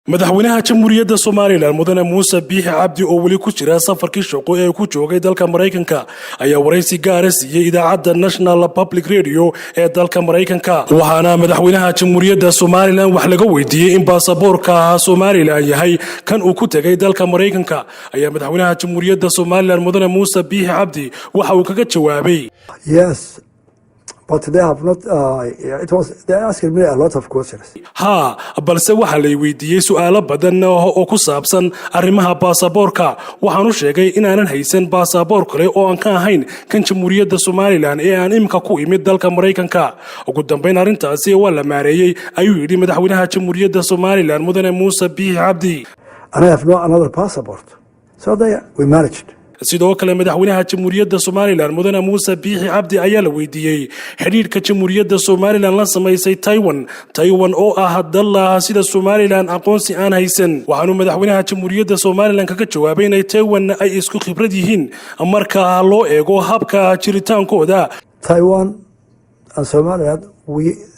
madaxweynaha jamhuuriyadda Soomaaliland mudane Muuse Biixi Cabdi oo wali ku jira safarkii shaqo ee ku joogay dalka Mareykanka ayaa wareysi gaar ah siiyay idaacadda National Public Radio ee dalka Mareykanka waxaana madaxweynaha jamhuuriyadda Soomaaliland wax laga weydiiyay in baasaboorka Soomaaliland yahay kan uu ku tagay dalka Mareykanka ayaa madaxweynaha jamhuuriyadda Soomaaliland mudane Muuse Biixi Cabdi waxa uu kaga jawaabay Yes. But they have not, they asking me a lot of questions. balse waxa la weydiiyay su'aalo badan oo ku saabsan arrimaha baasaboorka waxaanu sheegay in aanan haysan baasaboor kale oo aan ka ahayn kan jamhuuriyadda Soomaaliland ee aan imka ku imid dalka Mareykanka ugu dambeyn arintaasi waa la maareeyay ayuu yiri madaxweynaha jamhuuriyadda Soomaaliland mudane Muuse Biixi Cabdi. And I have no another passport. So we managed. sidoo kale madaxweynaha jamhuuriyadda Soomaaliland mudane Muuse Biixi Cabdi ayaa la weydiiyay xiriirka jamhuuriyadda Soomaaliland la sameysay Taiwan oo ah dal sida Soomaaliland aqoonsi aan haysan waxaanu madaxweynaha jamhuuriyadda Soomaaliland kaga jawaabay in Taiwan ay isku khibrad yihiin marka loo eego habka jiritaankooda. Taiwan and Somaliland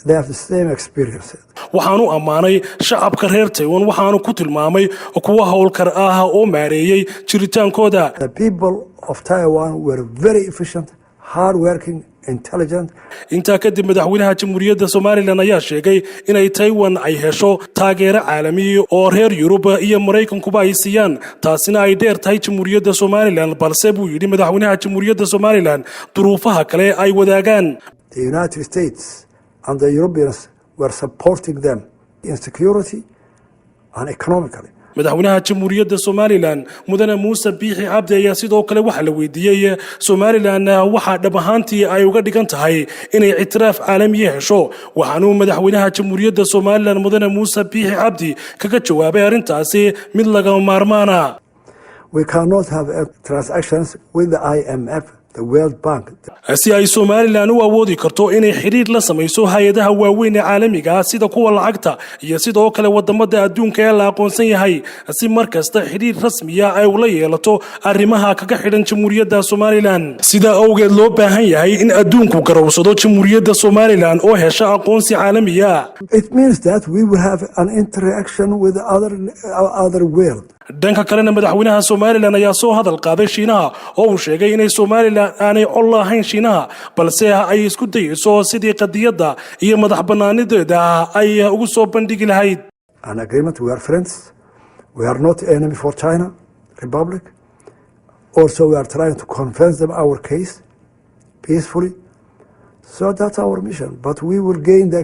they have the same experience. waxaanu amaanay shacabka reer Taiwan waxaanu ku tilmaamay kuwa hawlkar ah oo maareeyay jiritaankooda. The people of Taiwan were very efficient, hard working, intelligent. inta kadib madaxweynaha jamhuuriyadda Soomaaliland ayaa sheegay in ay Taiwan ay hesho taageero caalami oo reer Yurub iyo Mareykankuba ay siiyaan taasina ay dheer tahay jamhuuriyadda Soomaaliland balse buu yiri madaxweynaha jamhuuriyadda Soomaaliland duruufaha kale ay wadaagaan. The United States and the Europeans were supporting them in security and economically. madaxweynaha jamhuuriyadda Soomaaliland mudane Muuse Biixi Cabdi ayaa sidoo kale waxa la weydiiyay Soomaaliland waxa dhab ahaantii ay uga dhigan tahay inay ictiraaf caalami hesho waxaanu madaxweynaha jamhuuriyadda Soomaaliland mudane Muuse Biixi Cabdi kaga jawaabay arintaasi mid laga maarmaana. We cannot have transactions with the IMF, the World Bank. si ay Soomaaliland u awoodi karto inay xiriir la samayso hay'adaha waaweyn ee caalamiga ah sida kuwa lacagta iyo sidoo kale wadamada adduunka ee la aqoonsan yahay si markasta xiriir rasmi ah ay ula yeelato arrimaha kaga xidhan jamhuuriyadda Soomaaliland sida awgeed loo baahan yahay in adduunku garowsado jamhuuriyadda Soomaaliland oo hesha aqoonsi caalami ah. It means that we will have an interaction with other world. dhanka kalena madaxweynaha Soomaaliland ayaa soo hadal qaaday Shiinaha oo uu sheegay in Soomaaliland aanay col lahayn Shiinaha balse ay isku dayayso sidii qadiyada iyo madaxbannaanideeda ay ugu soo bandhigi lahayd. An agreement, we are friends. We are not enemy for China Republic. Also we are trying to convince them our case peacefully. So that's our mission, but we will gain the